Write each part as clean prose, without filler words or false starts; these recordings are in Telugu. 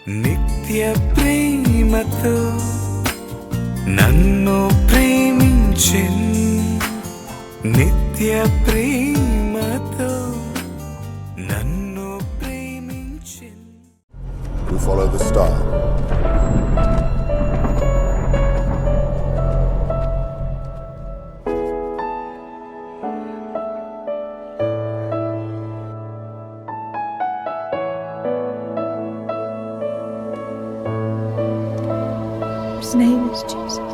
నిత్య ప్రేమతో నన్ను ప్రేమించెన్, నిత్య ప్రేమతో నన్ను ప్రేమించెన్. We follow the star. His name is Jesus.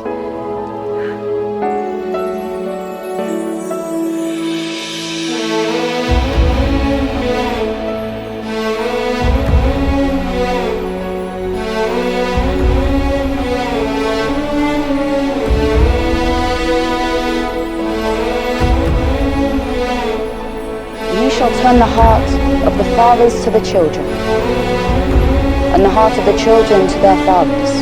You shall turn the heart of the fathers to the children, and the heart of the children to their fathers.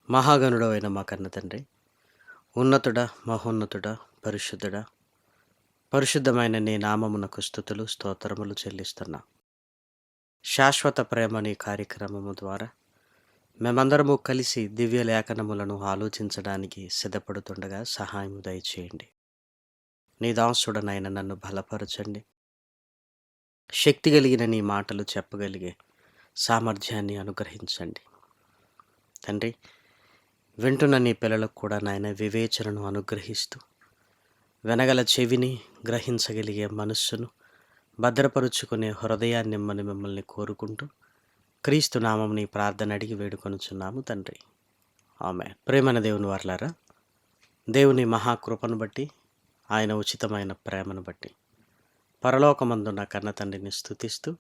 మహాగణుడు అయిన మా కన్న తండ్రి, ఉన్నతుడా, మహోన్నతుడా, పరిశుద్ధుడా, పరిశుద్ధమైన నీ నామమునకు స్తుతులు స్తోత్రములు చెల్లిస్తున్నా. శాశ్వత ప్రేమ నీ కార్యక్రమము ద్వారా మేమందరము కలిసి దివ్య లేఖనములను ఆలోచించడానికి సిద్ధపడుతుండగా సహాయం దయచేయండి. నీ దాసుడనైన నన్ను బలపరచండి. శక్తి కలిగిన నీ మాటలు చెప్పగలిగే సామర్థ్యాన్ని అనుగ్రహించండి. తండ్రి, వింటున్న నీ పిల్లలకు కూడా నాయన వివేచనను అనుగ్రహిస్తూ వినగల చెవిని, గ్రహించగలిగే మనస్సును భద్రపరుచుకునే హృదయాన్ని మిమ్మల్ని కోరుకుంటూ క్రీస్తు నామం నీ ప్రార్థన అడిగి వేడుకొనుచున్నాము తండ్రి, ఆమేన్. ప్రేమన దేవుని వారలారా, దేవుని మహాకృపను బట్టి, ఆయన ఉచితమైన ప్రేమను బట్టి పరలోకమందున్న కన్న తండ్రిని స్తుతిస్తూ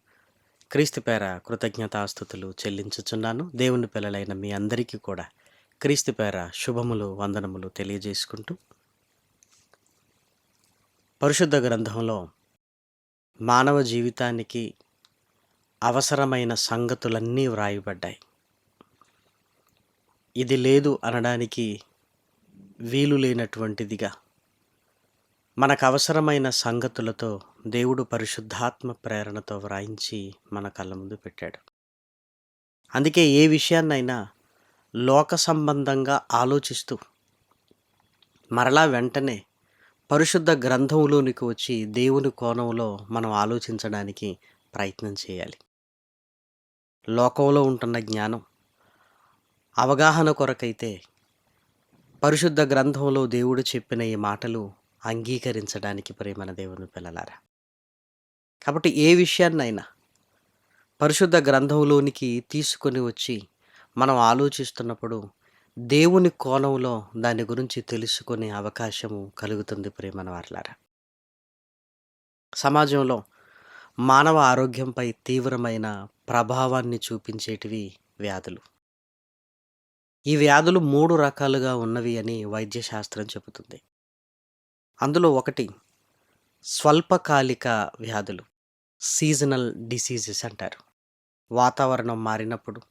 క్రీస్తు పేర కృతజ్ఞతాస్తుతులు చెల్లించుచున్నాను. దేవుని పిల్లలైన మీ అందరికీ కూడా క్రీస్తు పేర శుభములు, వందనములు తెలియజేసుకుంటూ పరిశుద్ధ గ్రంథంలో మానవ జీవితానికి అవసరమైన సంగతులన్నీ వ్రాయబడ్డాయి. ఇది లేదు అనడానికి వీలు లేనటువంటిదిగా మనకు అవసరమైన సంగతులతో దేవుడు పరిశుద్ధాత్మ ప్రేరణతో వ్రాయించి మన కళ్ళ ముందు పెట్టాడు. అందుకే ఏ విషయాన్నైనా లోక సంబంధంగా ఆలోచిస్తూ మరలా వెంటనే పరిశుద్ధ గ్రంథంలోనికి వచ్చి దేవుని కోణంలో మనం ఆలోచించడానికి ప్రయత్నం చేయాలి. లోకంలో ఉంటున్న జ్ఞానం, అవగాహన కొరకైతే పరిశుద్ధ గ్రంథంలో దేవుడు చెప్పిన ఈ మాటలు అంగీకరించడానికి ప్రేమన దేవుని పిల్లలారా. కాబట్టి ఏ విషయాన్నైనా పరిశుద్ధ గ్రంథంలోనికి తీసుకొని వచ్చి మనం ఆలోచిస్తున్నప్పుడు దేవుని కోణంలో దాని గురించి తెలుసుకునే అవకాశము కలుగుతుంది ప్రేమన వారలారా. సమాజంలో మానవ ఆరోగ్యంపై తీవ్రమైన ప్రభావాన్ని చూపించేటివి వ్యాధులు. ఈ వ్యాధులు 3 రకాలుగా ఉన్నవి అని వైద్యశాస్త్రం చెబుతుంది. అందులో ఒకటి స్వల్పకాలిక వ్యాధులు, సీజనల్ డిసీజెస్ అంటారు. వాతావరణం మారినప్పుడు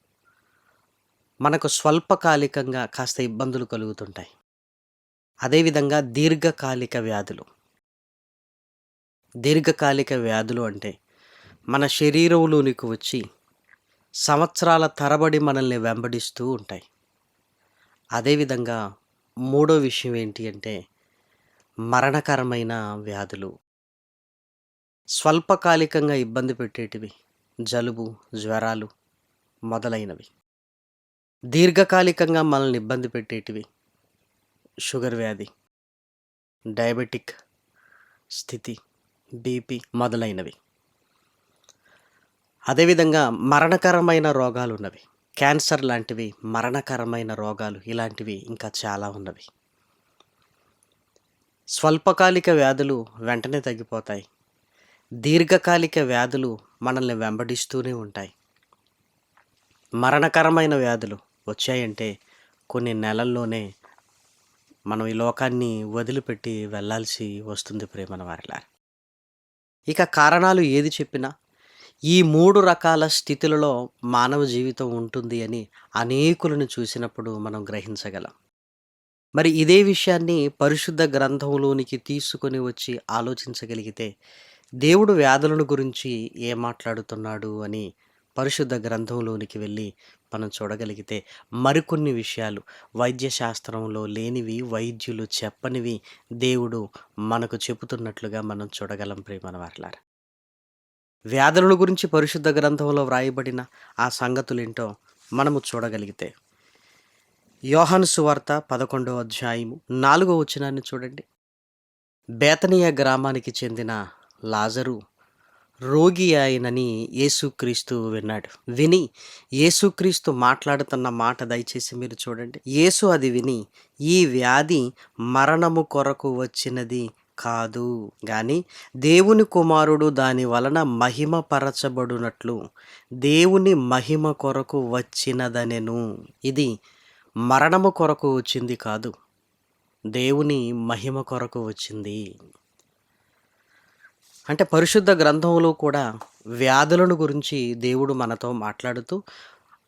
మనకు స్వల్పకాలికంగా కాస్త ఇబ్బందులు కలుగుతుంటాయి. అదేవిధంగా దీర్ఘకాలిక వ్యాధులు. దీర్ఘకాలిక వ్యాధులు అంటే మన శరీరంలోనికి వచ్చి సంవత్సరాల తరబడి మనల్ని వెంబడిస్తూ ఉంటాయి. అదేవిధంగా మూడో విషయం ఏంటి అంటే మరణకరమైన వ్యాధులు. స్వల్పకాలికంగా ఇబ్బంది పెట్టేటివి జలుబు, జ్వరాలు మొదలైనవి. దీర్ఘకాలికంగా మనల్ని ఇబ్బంది పెట్టేటివి షుగర్ వ్యాధి, డయాబెటిక్ స్థితి, బీపీ మొదలైనవి. అదేవిధంగా మరణకరమైన రోగాలు ఉన్నవి. క్యాన్సర్ లాంటివి, మరణకరమైన రోగాలు ఇలాంటివి ఇంకా చాలా ఉన్నవి. స్వల్పకాలిక వ్యాధులు వెంటనే తగ్గిపోతాయి. దీర్ఘకాలిక వ్యాధులు మనల్ని వెంబడిస్తూనే ఉంటాయి. మరణకరమైన వ్యాధులు వచ్చాయంటే కొన్ని నెలల్లోనే మనం ఈ లోకాన్ని వదిలిపెట్టి వెళ్ళాల్సి వస్తుంది ప్రేమన వారిలారా. ఇక కారణాలు ఏది చెప్పినా ఈ 3 రకాల స్థితులలో మానవ జీవితం ఉంటుంది అని అనేకులను చూసినప్పుడు మనం గ్రహించగలం. మరి ఇదే విషయాన్ని పరిశుద్ధ గ్రంథంలోనికి తీసుకొని వచ్చి ఆలోచించగలిగితే దేవుడు వ్యాధులను గురించి ఏం మాట్లాడుతున్నాడు అని పరిశుద్ధ గ్రంథంలోనికి వెళ్ళి మనం చూడగలిగితే మరికొన్ని విషయాలు వైద్య శాస్త్రంలో లేనివి, వైద్యులు చెప్పనివి దేవుడు మనకు చెబుతున్నట్లుగా మనం చూడగలం ప్రియమైన వారలారా. వ్యాధుల గురించి పరిశుద్ధ గ్రంథంలో వ్రాయబడిన ఆ సంగతులేంటో మనము చూడగలిగితే యోహాను సువార్త 11వ అధ్యాయము 4వ వచనాన్ని చూడండి. బేతనియ గ్రామానికి చెందిన లాజరు రోగి అయినని యేసుక్రీస్తు విన్నాడు. విని యేసుక్రీస్తు మాట్లాడుతున్న మాట దయచేసి మీరు చూడండి. యేసు అది విని, ఈ వ్యాధి మరణము కొరకు వచ్చినది కాదు గాని దేవుని కుమారుడు దాని వలన మహిమపరచబడునట్లు దేవుని మహిమ కొరకు వచ్చినదనెను. ఇది మరణము కొరకు వచ్చింది కాదు, దేవుని మహిమ కొరకు వచ్చింది. అంటే పరిశుద్ధ గ్రంథంలో కూడా వ్యాధులను గురించి దేవుడు మనతో మాట్లాడుతూ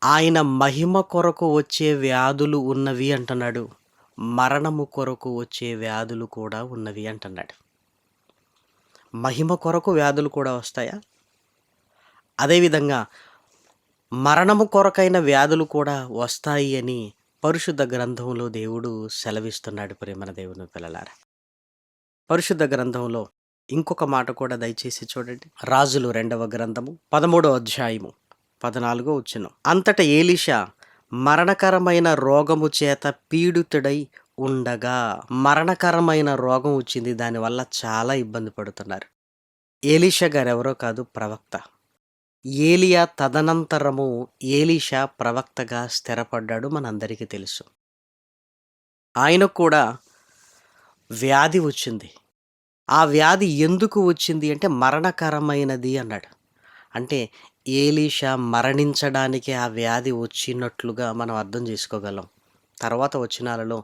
ఆయన మహిమ కొరకు వచ్చే వ్యాధులు ఉన్నవి అంటున్నాడు, మరణము కొరకు వచ్చే వ్యాధులు కూడా ఉన్నవి అంటున్నాడు. మహిమ కొరకు వ్యాధులు కూడా వస్తాయా? అదేవిధంగా మరణము కొరకైన వ్యాధులు కూడా వస్తాయి అని పరిశుద్ధ గ్రంథంలో దేవుడు సెలవిస్తున్నాడు ప్రేమన దేవుని పిల్లలారా. పరిశుద్ధ గ్రంథంలో ఇంకొక మాట కూడా దయచేసి చూడండి. రాజులు 2వ గ్రంథము 13వ అధ్యాయము 14వ వచనం. అంతటా ఎలీషా మరణకరమైన రోగము చేత పీడితుడై ఉండగా, మరణకరమైన రోగం వచ్చింది, దానివల్ల చాలా ఇబ్బంది పడుతున్నారు. ఎలీషా గారు ఎవరో కాదు, ప్రవక్త. ఏలియా తదనంతరము ఎలీషా ప్రవక్తగా స్థిరపడ్డాడు, మనందరికీ తెలుసు. ఆయనకు కూడా వ్యాధి వచ్చింది. ఆ వ్యాధి ఎందుకు వచ్చింది అంటే మరణకరమైనది అన్నాడు. అంటే ఎలీషా మరణించడానికి ఆ వ్యాధి వచ్చినట్లుగా మనం అర్థం చేసుకోగలం. తర్వాత వచనాలలో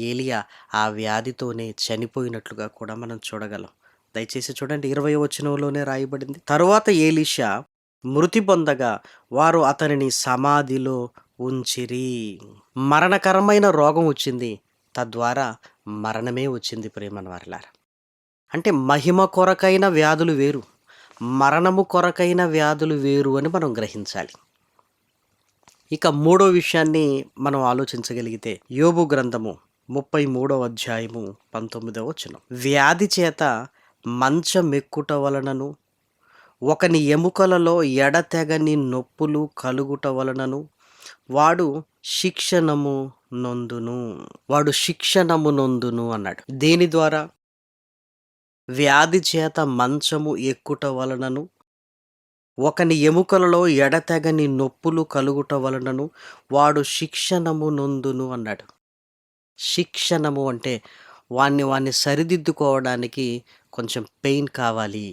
ఏలియా ఆ వ్యాధితోనే చనిపోయినట్లుగా కూడా మనం చూడగలం. దయచేసి చూడండి, 20వ వచనంలోనే రాయబడింది. తరువాత ఎలీషా మృతి పొందగా వారు అతనిని సమాధిలో ఉంచిరి. మరణకరమైన రోగం వచ్చింది, తద్వారా మరణమే వచ్చింది ప్రేమన వారలారా. అంటే మహిమ కొరకైన వ్యాధులు వేరు, మరణము కొరకైన వ్యాధులు వేరు అని మనం గ్రహించాలి. ఇక 3వ విషయాన్ని మనం ఆలోచించగలిగితే యోబు గ్రంథము 33వ అధ్యాయము 19వ వచనం. వ్యాధి చేత మంచమెక్కుట వలనను, ఒకని ఎముకలలో ఎడతెగని నొప్పులు కలుగుట వలనను వాడు శిక్షణము నొందును అన్నాడు. దేని ద్వారా? వ్యాధి చేత మంచము ఎక్కుట వలనను, ఒకని ఎముకలలో ఎడతెగని నొప్పులు కలుగుట వలనను వాడు శిక్షణము నొందును అన్నాడు. శిక్షణము అంటే వాణ్ణి సరిదిద్దుకోవడానికి కొంచెం పెయిన్ కావాలి.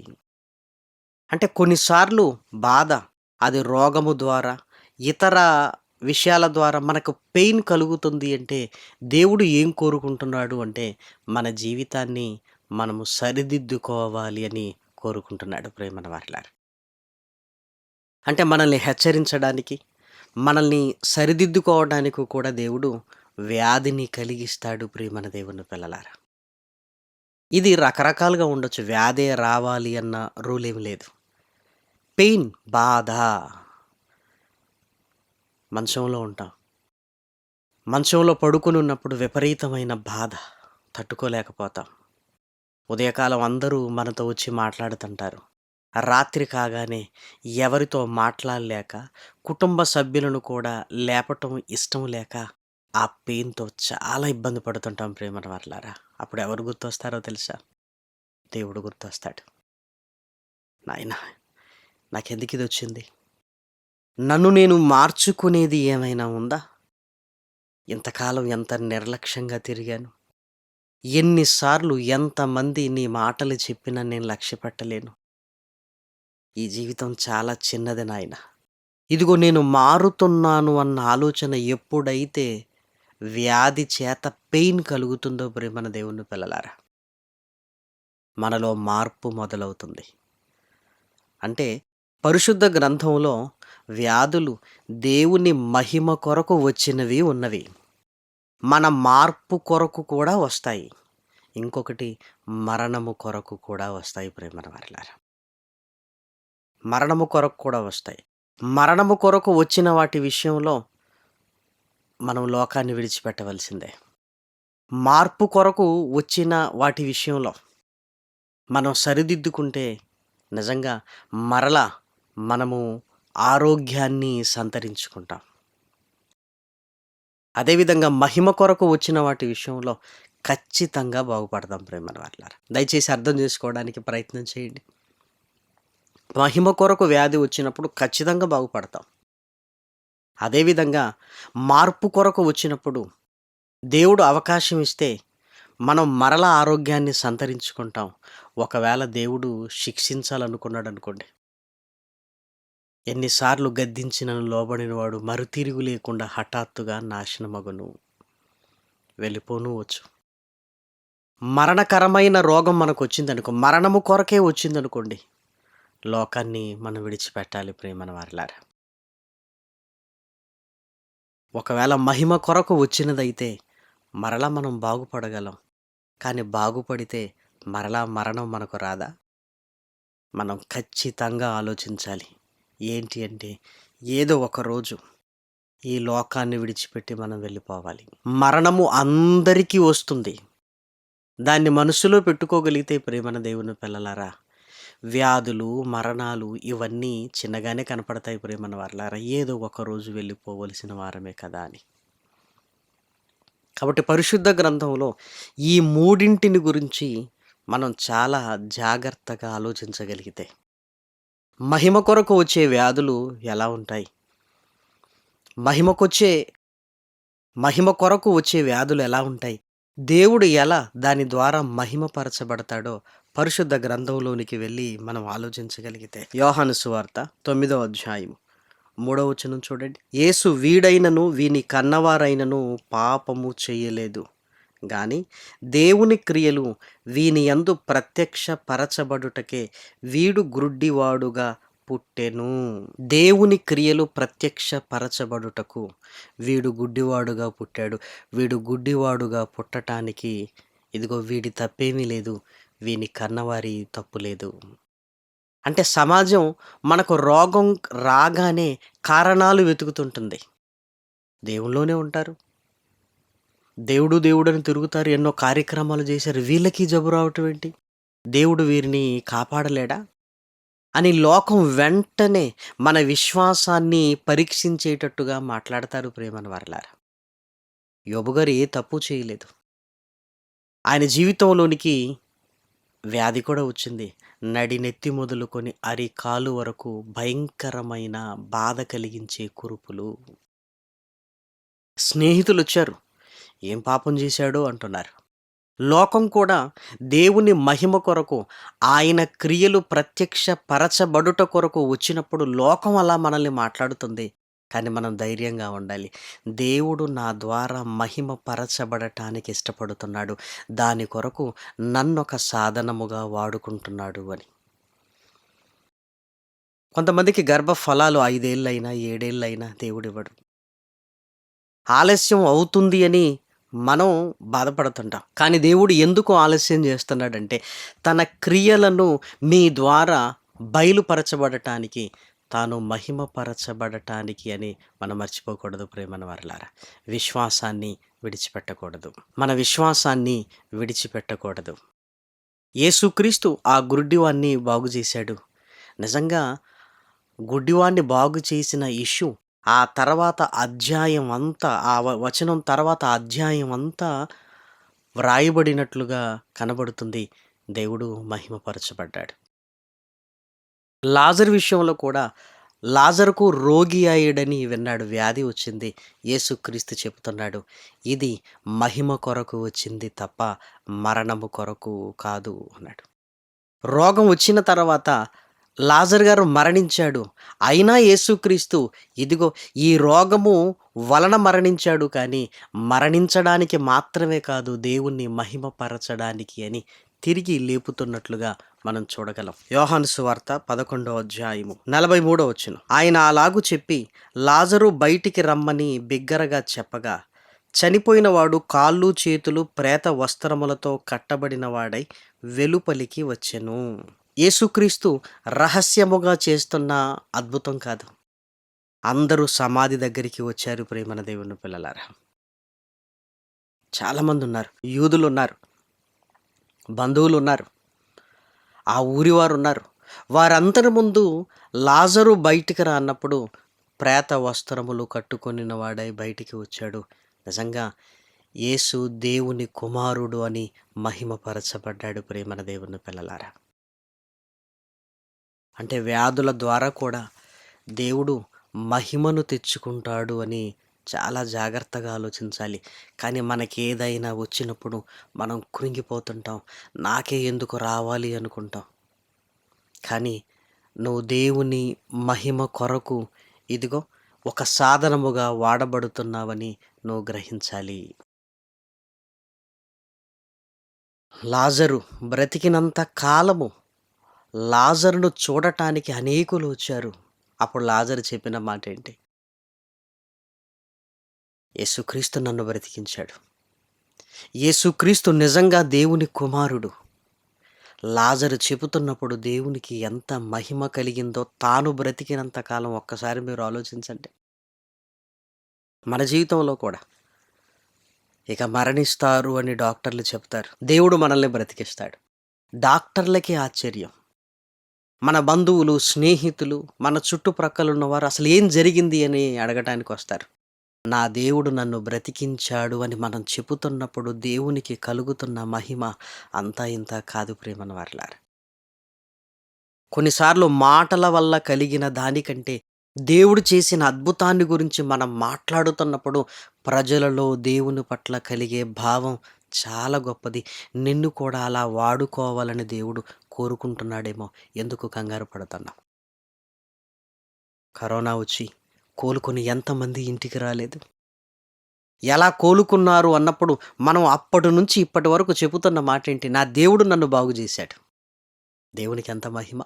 అంటే కొన్నిసార్లు బాధ, అది రోగము ద్వారా, ఇతర విషయాల ద్వారా మనకు పెయిన్ కలుగుతుంది అంటే దేవుడు ఏం కోరుకుంటున్నాడు అంటే మన జీవితాన్ని మనము సరిదిద్దుకోవాలి అని కోరుకుంటున్నాడు ప్రేమన వారిలారా. అంటే మనల్ని హెచ్చరించడానికి, మనల్ని సరిదిద్దుకోవడానికి కూడా దేవుడు వ్యాధిని కలిగిస్తాడు ప్రేమన దేవుని పిల్లలారా. ఇది రకరకాలుగా ఉండొచ్చు, వ్యాధే రావాలి అన్న రూల్ ఏమి లేదు. పెయిన్, బాధ. మంచంలో ఉంటాం, మంచంలో పడుకుని ఉన్నప్పుడు విపరీతమైన బాధ, తట్టుకోలేకపోతాం. ఉదయకాలం అందరూ మనతో వచ్చి మాట్లాడుతుంటారు. రాత్రి కాగానే ఎవరితో మాట్లాడలేక, కుటుంబ సభ్యులను కూడా లేపటం ఇష్టం లేక ఆ పెయిన్తో చాలా ఇబ్బంది పడుతుంటాం ప్రేమన వారలారా. అప్పుడు ఎవరు గుర్తొస్తారో తెలుసా? దేవుడు గుర్తొస్తాడు. నాయనా, నాకెందుకు ఇది వచ్చింది? నన్ను నేను మార్చుకునేది ఏమైనా ఉందా? ఇంతకాలం ఎంత నిర్లక్ష్యంగా తిరిగాను. ఎన్నిసార్లు ఎంతమంది నీ మాటలు చెప్పినా నేను లక్ష్య పెట్టలేను. ఈ జీవితం చాలా చిన్నది నాయన. ఇదిగో నేను మారుతున్నాను అన్న ఆలోచన ఎప్పుడైతే వ్యాధి చేత పెయిన్ కలుగుతుందో ప్రియమైన దేవుని పిల్లలారా, మనలో మార్పు మొదలవుతుంది. అంటే పరిశుద్ధ గ్రంథంలో వ్యాధులు దేవుని మహిమ కొరకు వచ్చినవి ఉన్నవి. మన మార్పు కొరకు కూడా వస్తాయి. ఇంకొకటి మరణము కొరకు కూడా వస్తాయి ప్రేమన వారిలారా. మరణము కొరకు కూడా వస్తాయి. మరణము కొరకు వచ్చిన వాటి విషయంలో మనం లోకాన్ని విడిచిపెట్టవలసిందే. మార్పు కొరకు వచ్చిన వాటి విషయంలో మనం సరిదిద్దుకుంటే నిజంగా మరలా మనము ఆరోగ్యాన్ని సంతరించుకుంటాం. అదేవిధంగా మహిమ కొరకు వచ్చిన వాటి విషయంలో ఖచ్చితంగా బాగుపడదాం ప్రేమన వారిలారా. దయచేసి అర్థం చేసుకోవడానికి ప్రయత్నం చేయండి. మహిమ కొరకు వ్యాధి వచ్చినప్పుడు ఖచ్చితంగా బాగుపడతాం. అదేవిధంగా మార్పు కొరకు వచ్చినప్పుడు దేవుడు అవకాశం ఇస్తే మనం మరలా ఆరోగ్యాన్ని సంతరించుకుంటాం. ఒకవేళ దేవుడు శిక్షించాలనుకున్నాడు అనుకోండి, ఎన్నిసార్లు గద్దించినను లోబడిన వాడు మరుతిరుగు లేకుండా హఠాత్తుగా నాశనమగును, వెళ్ళిపోను వచ్చు. మరణకరమైన రోగం మనకు వచ్చిందనుకో, మరణము కొరకే వచ్చిందనుకోండి, లోకాన్ని మనం విడిచిపెట్టాలి ప్రేమన వారిలారా. ఒకవేళ మహిమ కొరకు వచ్చినదైతే మరలా మనం బాగుపడగలం. కానీ బాగుపడితే మరలా మరణం మనకు రాదా? మనం ఖచ్చితంగా ఆలోచించాలి. ఏంటి అంటే, ఏదో ఒకరోజు ఈ లోకాన్ని విడిచిపెట్టి మనం వెళ్ళిపోవాలి. మరణము అందరికీ వస్తుంది. దాన్ని మనసులో పెట్టుకోగలిగితే ప్రేమన దేవుని పిల్లలారా, వ్యాధులు, మరణాలు ఇవన్నీ చిన్నగానే కనపడతాయి ప్రేమన వారలారా. ఏదో ఒకరోజు వెళ్ళిపోవలసిన వారమే కదా అని. కాబట్టి పరిశుద్ధ గ్రంథంలో ఈ మూడింటిని గురించి మనం చాలా జాగ్రత్తగా ఆలోచించగలిగితే, మహిమ కొరకు వచ్చే వ్యాధులు ఎలా ఉంటాయి, మహిమ కొరకు వచ్చే వ్యాధులు ఎలా ఉంటాయి, దేవుడు ఎలా దాని ద్వారా మహిమపరచబడతాడో పరిశుద్ధ గ్రంథంలోనికి వెళ్ళి మనం ఆలోచించగలిగితే, యోహాను సువార్త 9వ అధ్యాయం 3వ వచనం చూడండి. యేసు వీడైనను వీని కన్నవారైనను పాపము చేయలేదు, గాని దేవుని క్రియలు వీని యందు ప్రత్యక్ష పరచబడుటకే వీడు గ్రుడ్డివాడుగా పుట్టెను. దేవుని క్రియలు ప్రత్యక్ష పరచబడుటకు వీడు గుడ్డివాడుగా పుట్టాడు. వీడు గుడ్డివాడుగా పుట్టటానికి ఇదిగో వీడి తప్పేమీ లేదు, వీని కన్నవారి తప్పు లేదు. అంటే సమాజం మనకు రోగం రాగానే కారణాలు వెతుకుతుంటుంది. దేవుల్లోనే ఉంటారు, దేవుడు దేవుడని తిరుగుతారు, ఎన్నో కార్యక్రమాలు చేశారు, వీళ్ళకి జబ్బు రావటం ఏంటి, దేవుడు వీరిని కాపాడలేడా అని లోకం వెంటనే మన విశ్వాసాన్ని పరీక్షించేటట్టుగా మాట్లాడతారు ప్రేమన వారలారా. యోబు గారు ఏ తప్పు చేయలేదు. ఆయన జీవితంలోనికి వ్యాధి కూడా వచ్చింది. నడినెత్తి మొదలుకొని అరికాలు వరకు భయంకరమైన బాధ కలిగించే కురుపులు. స్నేహితులు వచ్చారు, ఏం పాపం చేశాడో అంటున్నారు. లోకం కూడా దేవుని మహిమ కొరకు, ఆయన క్రియలు ప్రత్యక్ష పరచబడుట కొరకు వచ్చినప్పుడు లోకం అలా మనల్ని మాట్లాడుతుంది. కానీ మనం ధైర్యంగా ఉండాలి. దేవుడు నా ద్వారా మహిమ పరచబడటానికి ఇష్టపడుతున్నాడు, దాని కొరకు నన్నొక సాధనముగా వాడుకుంటున్నాడు అని. కొంతమందికి గర్భఫలాలు 5 ఏళ్ళైనా 7 ఏళ్ళైనా దేవుడివ్వడు. ఆలస్యం అవుతుంది అని మనం బాధపడుతుంటాం. కానీ దేవుడు ఎందుకు ఆలస్యం చేస్తున్నాడంటే, తన క్రియలను మీ ద్వారా బయలుపరచబడటానికి, తాను మహిమపరచబడటానికి అని మనం మర్చిపోకూడదు ప్రేమన వారలారా. విశ్వాసాన్ని విడిచిపెట్టకూడదు. మన విశ్వాసాన్ని విడిచిపెట్టకూడదు. యేసుక్రీస్తు ఆ గుడ్డివాన్ని బాగు చేశాడు. నిజంగా గుడ్డివాన్ని బాగు చేసిన ఇష్యూ ఆ తర్వాత అధ్యాయం అంతా, ఆ వచనం తర్వాత అధ్యాయం అంతా వ్రాయబడినట్లుగా కనబడుతుంది. దేవుడు మహిమపరచబడ్డాడు. లాజరు విషయంలో కూడా లాజరుకు రోగి అయ్యాడని విన్నాడు, వ్యాధి వచ్చింది. యేసుక్రీస్తు చెబుతున్నాడు, ఇది మహిమ కొరకు వచ్చింది తప్ప మరణము కొరకు కాదు అన్నాడు. రోగం వచ్చిన తర్వాత లాజరు గారు మరణించాడు. అయినా యేసుక్రీస్తు ఇదిగో ఈ రోగము వలన మరణించాడు, కానీ మరణించడానికి మాత్రమే కాదు, దేవుణ్ణి మహిమపరచడానికి అని తిరిగి లేపుతున్నట్లుగా మనం చూడగలం. యోహాను సువార్త 11వ అధ్యాయము 43వ వచనం. ఆయన అలాగు చెప్పి లాజరు బయటికి రమ్మని బిగ్గరగా చెప్పగా, చనిపోయిన వాడు కాళ్ళు చేతులు ప్రేత వస్త్రములతో కట్టబడిన వాడై వెలుపలికి వచ్చెను. యేసుక్రీస్తు రహస్యముగా చేస్తున్న అద్భుతం కాదు. అందరూ సమాధి దగ్గరికి వచ్చారు. ప్రేమన దేవుని పిల్లలారా, చాలామంది ఉన్నారు. యూదులు ఉన్నారు, బంధువులు ఉన్నారు, ఆ ఊరి వారు ఉన్నారు. వారందరి ముందు లాజరు బయటికి రా అన్నప్పుడు ప్రేత వస్త్రములు కట్టుకొనిన వాడై బయటికి వచ్చాడు. నిజంగా యేసు దేవుని కుమారుడు అని మహిమపరచబడ్డాడు. ప్రేమన దేవుని పిల్లలారా, అంటే వ్యాధుల ద్వారా కూడా దేవుడు మహిమను తెచ్చుకుంటాడు అని చాలా జాగ్రత్తగా ఆలోచించాలి. కానీ మనకి ఏదైనా వచ్చినప్పుడు మనం కృంగిపోతుంటాం, నాకే ఎందుకు రావాలి అనుకుంటాం. కానీ నువ్వు దేవుని మహిమ కొరకు ఇదిగో ఒక సాధనముగా వాడబడుతున్నావని నువ్వు గ్రహించాలి. లాజరు బ్రతికినంత కాలము లాజరును చూడటానికి అనేకులు వచ్చారు. అప్పుడు లాజరు చెప్పిన మాట ఏంటి? యేసుక్రీస్తు నన్ను బ్రతికించాడు. యేసుక్రీస్తు నిజంగా దేవుని కుమారుడు. లాజరు చెబుతున్నప్పుడు దేవునికి ఎంత మహిమ కలిగిందో తాను బ్రతికినంత కాలం ఒక్కసారి మీరు ఆలోచించండి. మన జీవితంలో కూడా ఇక మరణిస్తారు అని డాక్టర్లు చెప్తారు, దేవుడు మనల్ని బ్రతికిస్తాడు. డాక్టర్లకే ఆశ్చర్యం. మన బంధువులు, స్నేహితులు, మన చుట్టుప్రక్కల ఉన్నవారు అసలు ఏం జరిగింది అని అడగటానికి వస్తారు. నా దేవుడు నన్ను బ్రతికించాడు అని మనం చెబుతున్నప్పుడు దేవునికి కలుగుతున్న మహిమ అంతా ఇంత కాదు ప్రేమన వారలారా. కొన్నిసార్లు మాటల వల్ల కలిగిన దానికంటే దేవుడు చేసిన అద్భుతాన్ని గురించి మనం మాట్లాడుతున్నప్పుడు ప్రజలలో దేవుని పట్ల కలిగే భావం చాలా గొప్పది. నిన్ను కూడా అలా వాడుకోవాలని దేవుడు కోరుకుంటున్నాడేమో. ఎందుకు కంగారు పడుతున్నాం? కరోనా వచ్చి కోలుకొని ఎంతమంది ఇంటికి రాలేదు? ఎలా కోలుకున్నారు అన్నప్పుడు మనం అప్పటి నుంచి ఇప్పటి వరకు చెబుతున్న మాట ఏంటి? నా దేవుడు నన్ను బాగు చేశాడు. దేవునికి ఎంత మహిమ!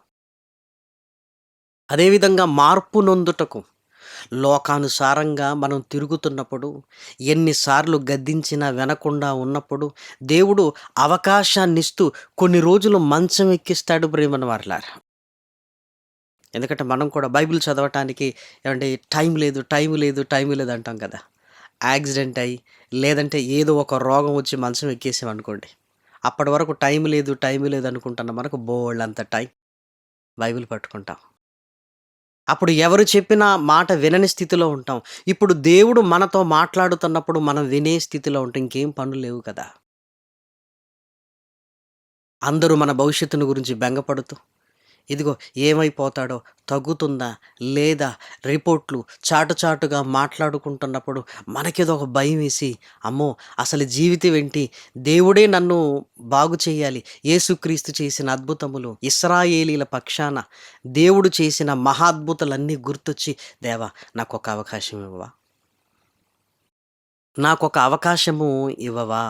అదేవిధంగా మార్పు నొందుటకు లోకానుసారంగా మనం తిరుగుతున్నప్పుడు, ఎన్నిసార్లు గద్దించినా వినకుండా ఉన్నప్పుడు దేవుడు అవకాశాన్నిస్తూ కొన్ని రోజులు మంచం ఎక్కిస్తాడు ప్రేమన వారలారా. ఎందుకంటే మనం కూడా బైబిల్ చదవటానికి ఏమంటే టైం లేదు అంటాం కదా. యాక్సిడెంట్ అయ్యి లేదంటే ఏదో ఒక రోగం వచ్చి మంచం ఎక్కేసామనుకోండి, అప్పటి వరకు టైం లేదు అనుకుంటున్న మనకు బోల్డంత టైం బైబిల్ పట్టుకుంటాం. అప్పుడు ఎవరు చెప్పినా మాట వినని స్థితిలో ఉంటాం. ఇప్పుడు దేవుడు మనతో మాట్లాడుతున్నప్పుడు మనం వినే స్థితిలో ఉంటాం. ఇంకేం పనులు లేవు కదా. అందరూ మన భవిష్యత్తును గురించి బెంగపడుతూ ఇదిగో ఏమైపోతాడో, తగ్గుతుందా లేదా రిపోర్ట్లు చాటుగా మాట్లాడుకుంటున్నప్పుడు మనకేదో ఒక భయం వేసి, అమ్మో అసలు జీవితం ఏంటి, దేవుడే నన్ను బాగు చేయాలి, యేసుక్రీస్తు చేసిన అద్భుతములు, ఇశ్రాయేలీల పక్షాన దేవుడు చేసిన మహాద్భుతాలన్నీ గుర్తొచ్చి, దేవా నాకొక అవకాశం ఇవ్వవా, నాకొక అవకాశము ఇవ్వవా?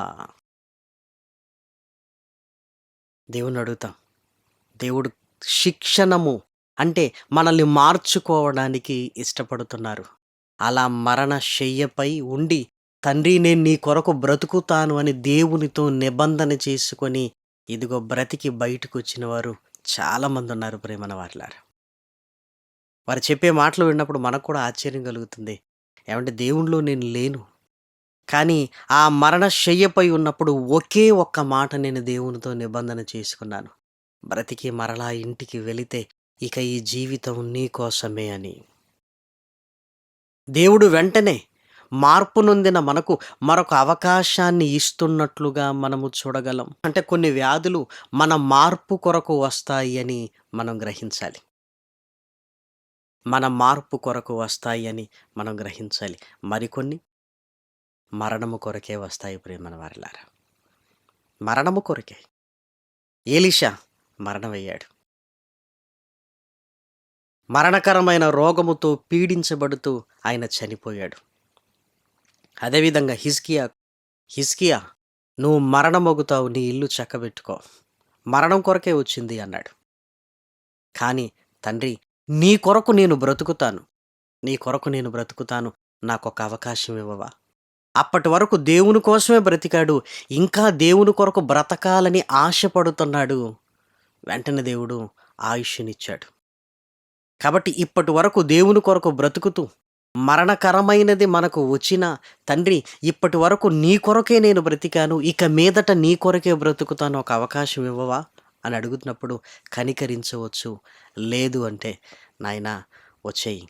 దేవుని అడుగుతాం. దేవుడు శిక్షణము అంటే మనల్ని మార్చుకోవడానికి ఇష్టపడుతున్నారు. అలా మరణ శయ్యపై ఉండి, తండ్రి నేను నీ కొరకు బ్రతుకుతాను అని దేవునితో నిబంధన చేసుకొని ఇదిగో బ్రతికి బయటకు వచ్చిన వారు చాలామంది ఉన్నారు ప్రేమన వారలారా. వారు చెప్పే మాటలు విన్నప్పుడు మనకు కూడా ఆశ్చర్యం కలుగుతుంది. ఏమంటే దేవునిలో నేను లేను, కానీ ఆ మరణ శయ్యపై ఉన్నప్పుడు ఒకే ఒక్క మాట నేను దేవునితో నిబంధన చేసుకున్నాను, బ్రతికి మరలా ఇంటికి వెళితే ఇక ఈ జీవితం నీ కోసమే అని. దేవుడు వెంటనే మార్పు నొందిన మనకు మరొక అవకాశాన్ని ఇస్తున్నట్లుగా మనము చూడగలం. అంటే కొన్ని వ్యాధులు మన మార్పు కొరకు వస్తాయి అని మనం గ్రహించాలి. మన మార్పు కొరకు వస్తాయి అని మనం గ్రహించాలి. మరికొన్ని మరణము కొరకే వస్తాయి ప్రియమైన వారిలారా. మరణము కొరకే. ఎలీషా మరణమయ్యాడు. మరణకరమైన రోగముతో పీడించబడుతూ ఆయన చనిపోయాడు. అదేవిధంగా హిజ్కియా నువ్వు మరణమొగుతావు, నీ ఇల్లు చక్కబెట్టుకో, మరణం కొరకే వచ్చింది అన్నాడు. కానీ తండ్రి, నీ కొరకు నేను బ్రతుకుతాను, నాకొక అవకాశం ఇవ్వవా? అప్పటి వరకు దేవుని కోసమే బ్రతికాడు, ఇంకా దేవుని కొరకు బ్రతకాలని ఆశపడుతున్నాడు. వెంటనే దేవుడు ఆయుష్నిచ్చాడు. కాబట్టి ఇప్పటి వరకు దేవుని కొరకు బ్రతుకుతూ మరణకరమైనది మనకు వచ్చిన తండ్రి, ఇప్పటి వరకు నీ కొరకే నేను బ్రతికాను, ఇక మీదట నీ కొరకే బ్రతుకుతాను, ఒక అవకాశం ఇవ్వవా అని అడుగుతున్నప్పుడు కనికరించవచ్చు. లేదు అంటే నాయనా వచ్చేయి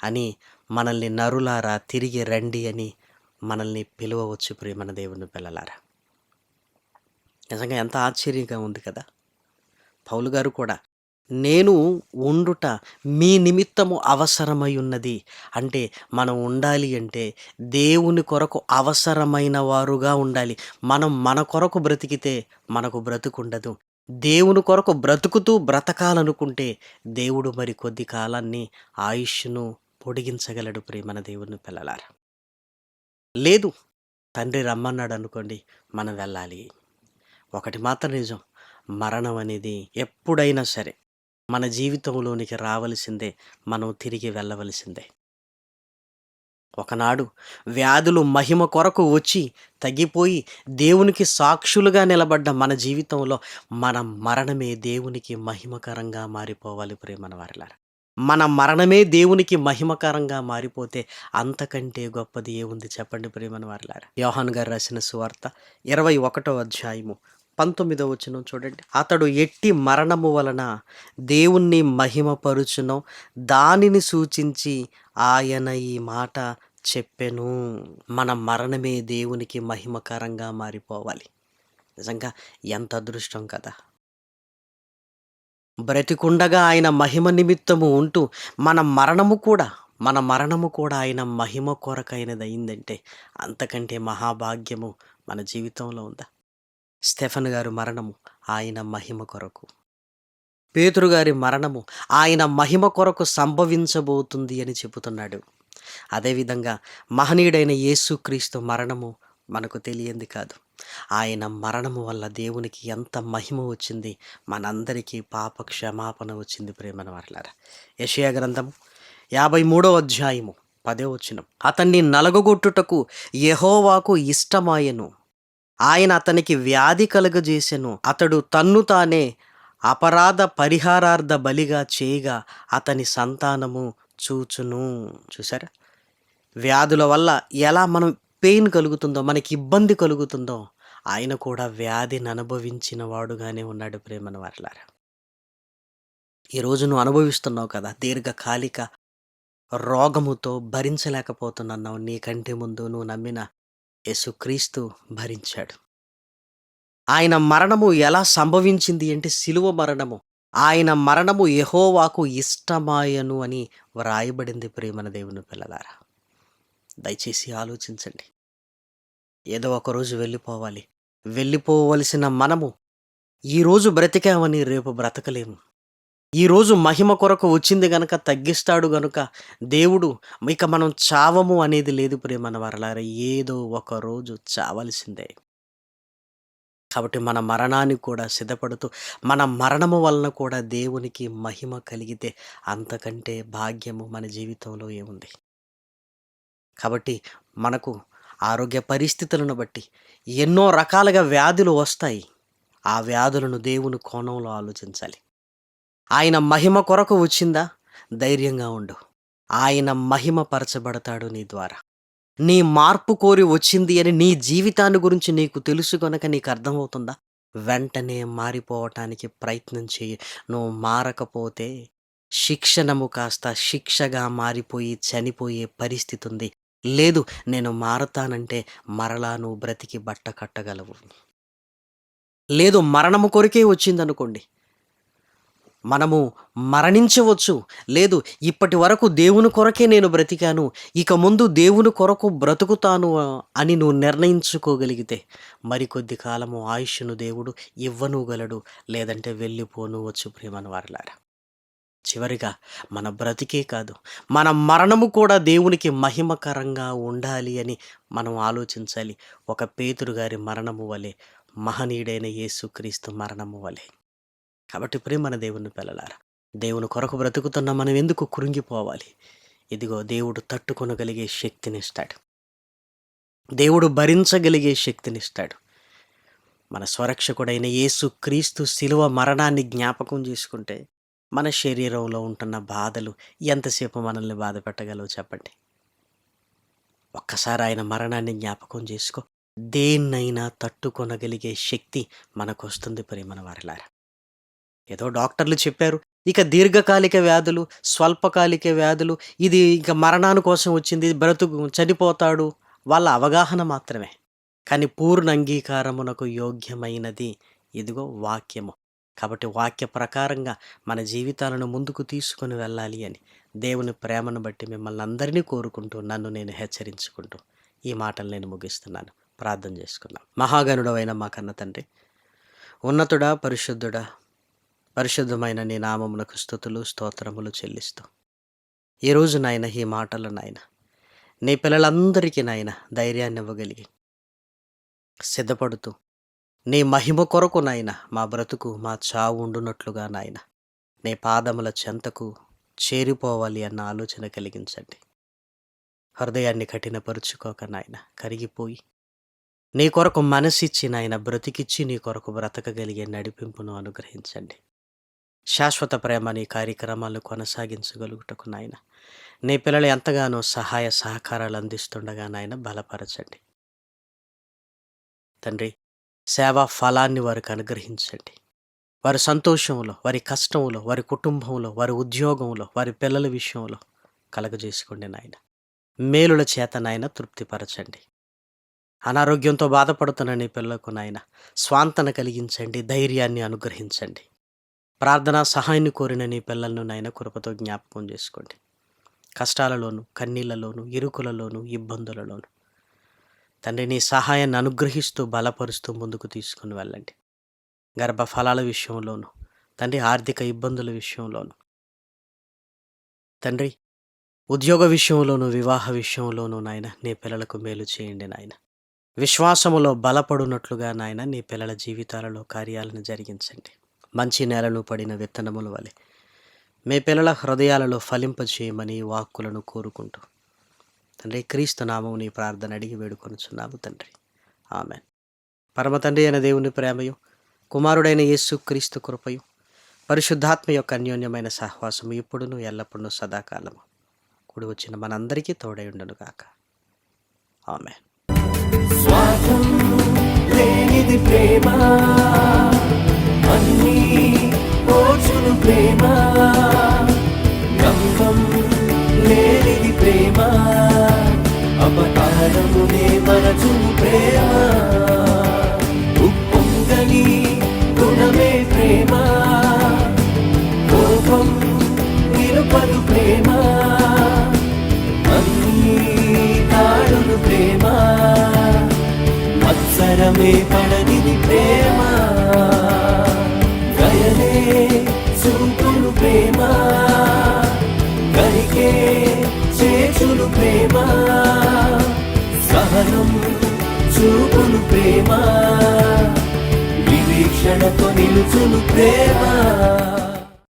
అని మనల్ని నరులారా తిరిగి రండి అని మనల్ని పిలవవచ్చు ప్రియమైన దేవుని పిల్లలారా. నిజంగా ఎంత ఆశ్చర్యంగా ఉంది కదా. పౌలు గారు కూడా నేను ఉండుట మీ నిమిత్తము అవసరమై ఉన్నది అంటే, మనం ఉండాలి అంటే దేవుని కొరకు అవసరమైన వారుగా ఉండాలి. మనం మన కొరకు బ్రతికితే మనకు బ్రతుకుండదు. దేవుని కొరకు బ్రతుకుతూ బ్రతకాలనుకుంటే దేవుడు మరి కొద్ది కాలాన్ని ఆయుష్ను పొడిగించగలడు ప్రియమైన దేవుని పిల్లలారా. లేదు, తండ్రి రమ్మన్నాడు అనుకోండి, మనం వెళ్ళాలి. ఒకటి మాత్రం నిజం, మరణం అనేది ఎప్పుడైనా సరే మన జీవితంలోనికి రావలసిందే, మనం తిరిగి వెళ్ళవలసిందే. ఒకనాడు వ్యాధులు మహిమ కొరకు వచ్చి తగ్గిపోయి దేవునికి సాక్షులుగా నిలబడ్డ మన జీవితంలో మన మరణమే దేవునికి మహిమకరంగా మారిపోవాలి ప్రియమైన వారిలారా. మన మరణమే దేవునికి మహిమకరంగా మారిపోతే అంతకంటే గొప్పది ఏముంది చెప్పండి ప్రియమైన వారిలారా. యోహాను గారు రాసిన సువార్త 21వ అధ్యాయము 19వ వచనం చూడండి. అతడు ఎట్టి మరణము వలన దేవుణ్ణి మహిమపరుచునో దానిని సూచించి ఆయన ఈ మాట చెప్పెను. మన మరణమే దేవునికి మహిమకరంగా మారిపోవాలి. నిజంగా ఎంత అదృష్టం కదా. బ్రతికుండగా ఆయన మహిమ నిమిత్తము ఉంటూ మన మరణము కూడా ఆయన మహిమ కొరకైనది అయిందంటే అంతకంటే మహాభాగ్యము మన జీవితంలో ఉందా? స్టెఫెన్ గారి మరణము ఆయన మహిమ కొరకు, పేతురు గారి మరణము ఆయన మహిమ కొరకు సంభవించబోతుంది అని చెబుతున్నాడు. అదేవిధంగా మహనీయుడైన యేసుక్రీస్తు మరణము మనకు తెలియంది కాదు. ఆయన మరణము వల్ల దేవునికి ఎంత మహిమ వచ్చింది, మనందరికీ పాప క్షమాపణ వచ్చింది ప్రేమన వారలారా. యెషయా గ్రంథము 53వ అధ్యాయము 10వ వచనం. అతన్ని నలగగొట్టుటకు యెహోవాకు ఇష్టమాయెను, ఆయన అతనికి వ్యాధి కలుగజేసెను, అతడు తన్ను తానే అపరాధ పరిహారార్థ బలిగా చేయగా అతని సంతానము చూచును. చూసారా, వ్యాధుల వల్ల ఎలా మనం పెయిన్ కలుగుతుందో, మనకి ఇబ్బంది కలుగుతుందో, ఆయన కూడా వ్యాధిని అనుభవించిన వాడుగానే ఉన్నాడు ప్రేమన వారలారా. ఈరోజు నువ్వు అనుభవిస్తున్నావు కదా దీర్ఘకాలిక రోగముతో భరించలేకపోతున్నావు. నీకంటే ముందు నువ్వు నమ్మిన యేసుక్రీస్తు భరించాడు. ఆయన మరణము ఎలా సంభవించింది అంటే శిలువ మరణము. ఆయన మరణము యెహోవాకు ఇష్టమాయను అని వ్రాయబడింది ప్రేమన దేవుని పిల్లలారా. దయచేసి ఆలోచించండి. ఏదో ఒకరోజు వెళ్ళిపోవలసిన మనము ఈరోజు బ్రతికామని రేపు బ్రతకలేము. ఈరోజు మహిమ కొరకు వచ్చింది గనక తగ్గిస్తాడు గనుక దేవుడు ఇక మనం చావము అనేది లేదు ప్రేమన వారలారా. ఏదో ఒక రోజు చావలసిందే. కాబట్టి మన మరణానికి కూడా సిద్ధపడుతూ మన మరణము వలన కూడా దేవునికి మహిమ కలిగితే అంతకంటే భాగ్యము మన జీవితంలో ఏముంది? కాబట్టి మనకు ఆరోగ్య పరిస్థితులను బట్టి ఎన్నో రకాలుగా వ్యాధులు వస్తాయి. ఆ వ్యాధులను దేవుని కోణంలో ఆలోచించాలి. ఆయన మహిమ కొరకు వచ్చిందా? ధైర్యంగా ఉండు. ఆయన మహిమ పరచబడతాడు నీ ద్వారా. నీ మార్పు కోరి వచ్చింది అని నీ జీవితాన్ని గురించి నీకు తెలుసు కనుక నీకు అర్థమవుతుందా? వెంటనే మారిపోవటానికి ప్రయత్నం చేయి. నువ్వు మారకపోతే శిక్షణము కాస్త శిక్షగా మారిపోయి చనిపోయే పరిస్థితి ఉంది. లేదు, నేను మారతానంటే మరలా నువ్వు బ్రతికి బట్ట కట్టగలవు. లేదు, మరణము కొరికే వచ్చిందనుకోండి, మనము మరణించవచ్చు. లేదు, ఇప్పటి వరకు దేవుని కొరకే నేను బ్రతికాను, ఇక ముందు దేవుని కొరకు బ్రతుకుతాను అని నువ్వు నిర్ణయించుకోగలిగితే మరికొద్ది కాలము ఆయుష్ను దేవుడు ఇవ్వనుగలడు, లేదంటే వెళ్ళిపోనువచ్చు ప్రియమైన వారలారా. చివరిగా మన బ్రతికే కాదు, మన మరణము కూడా దేవునికి మహిమకరంగా ఉండాలి అని మనం ఆలోచించాలి. ఒక పేతురు గారి మరణము వలె, మహనీయుడైన యేసుక్రీస్తు మరణము వలె. కాబట్టి ప్రియమైన దేవుని పిల్లలారా, దేవుని కొరకు బ్రతుకుతున్న మనం ఎందుకు కృంగిపోవాలి? ఇదిగో దేవుడు తట్టుకొనగలిగే శక్తినిస్తాడు, దేవుడు భరించగలిగే శక్తినిస్తాడు. మన స్వరక్షకుడైన యేసుక్రీస్తు శిలువ మరణాన్ని జ్ఞాపకం చేసుకుంటే మన శరీరంలో ఉంటున్న బాధలు ఎంతసేపు మనల్ని బాధ పెట్టగలవు చెప్పండి. ఒక్కసారి ఆయన మరణాన్ని జ్ఞాపకం చేసుకో, దేన్నైనా తట్టుకొనగలిగే శక్తి మనకు వస్తుంది ప్రియమైన వారలారా. ఏదో డాక్టర్లు చెప్పారు, ఇక దీర్ఘకాలిక వ్యాధులు, స్వల్పకాలిక వ్యాధులు, ఇది ఇక మరణాని కోసం వచ్చింది, చనిపోతాడు, వాళ్ళ అవగాహన మాత్రమే. కానీ పూర్ణ అంగీకారమునకు యోగ్యమైనది ఇదిగో వాక్యము. కాబట్టి వాక్య ప్రకారంగా మన జీవితాలను ముందుకు తీసుకొని వెళ్ళాలి అని దేవుని ప్రేమను బట్టి మిమ్మల్ని అందరినీ కోరుకుంటూ, నన్ను నేను హెచ్చరించుకుంటూ ఈ మాటలు నేను ముగిస్తున్నాను. ప్రార్థన చేసుకున్నాం. మహాగణుడవైన మా కన్న తండ్రి, ఉన్నతుడా, పరిశుద్ధుడా, పరిశుద్ధమైన నీ నామమునకు స్తుతులు స్తోత్రములు చెల్లిస్తూ, ఈరోజు నాయన ఈ మాటలు నాయన నీ పిల్లలందరికీ నాయన ధైర్యాన్ని ఇవ్వగలిగి సిద్ధపడుతూ, నీ మహిమ కొరకు నాయన మా బ్రతుకు, మా చావు ఉండునట్లుగా నాయన నీ పాదముల చెంతకు చేరిపోవాలి అన్న ఆలోచన కలిగించండి. హృదయాన్ని కఠినపరుచుకోక నాయన కరిగిపోయి నీ కొరకు మనసిచ్చి నాయన బ్రతికిచ్చి నీ కొరకు బ్రతకగలిగే నడిపింపును అనుగ్రహించండి. శాశ్వత ప్రేమ నీ కార్యక్రమాలను కొనసాగించగలుగుటకు నాయన నీ పిల్లలు ఎంతగానో సహాయ సహకారాలు అందిస్తుండగా నాయన బలపరచండి తండ్రి. సేవా ఫలాన్ని వారికి అనుగ్రహించండి. వారి సంతోషంలో, వారి కష్టంలో, వారి కుటుంబంలో, వారి ఉద్యోగంలో, వారి పిల్లల విషయంలో కలగజేసుకోండి నాయన. మేలుల చేత నాయన తృప్తిపరచండి. అనారోగ్యంతో బాధపడుతున్న నీ పిల్లలకు నాయన స్వాంతన కలిగించండి, ధైర్యాన్ని అనుగ్రహించండి. ప్రార్థనా సహాయాన్ని కోరిన నీ పిల్లలను నాయన కృపతో జ్ఞాపకం చేసుకోండి. కష్టాలలోను, కన్నీళ్లలోను, ఇరుకులలోను, ఇబ్బందులలోను తండ్రి నీ సహాయాన్ని అనుగ్రహిస్తూ బలపరుస్తూ ముందుకు తీసుకుని వెళ్ళండి. గర్భఫలాల విషయంలోను తండ్రి, ఆర్థిక ఇబ్బందుల విషయంలోను తండ్రి, ఉద్యోగ విషయంలోను, వివాహ విషయంలోను నాయన నీ పిల్లలకు మేలు చేయండి నాయన. విశ్వాసములో బలపడునట్లుగా నాయన నీ పిల్లల జీవితాలలో కార్యాలను జరిగించండి. మంచి నేలను పడిన విత్తనముల వలె మీ పిల్లల హృదయాలలో ఫలింపచేయమని వాక్కులను కోరుకుంటూ తండ్రి క్రీస్తు నామము నీ ప్రార్థన అడిగి వేడుకొనుచున్నాము తండ్రి, ఆమెన్. పరమ తండ్రి అయిన దేవుని ప్రేమయు, కుమారుడైన యేసు క్రీస్తు కృపయు, పరిశుద్ధాత్మ యొక్క అన్యోన్యమైన సహవాసము ఇప్పుడును ఎల్లప్పుడూ సదాకాలము కూడి వచ్చిన మనందరికీ తోడై ఉండును గాక. ఆమెన్. స్వార్థం లేనిది ప్రేమ, అన్నీ ఓర్చును ప్రేమ, గంగం లేనిది ప్రేమ, అపకారమునే మరచును ప్రేమ, ఉప్పొంగని గుణమే ప్రేమ, కోపం నిలుపదు ప్రేమ, అన్నీ తాడును ప్రేమ, మత్సరమే పడనిది ప్రేమ, దయనే చూపును ప్రేమ, గరికే చేచును ప్రేమ, సహనం చూపును ప్రేమ, వివీక్షణతో నిలుచును ప్రేమ.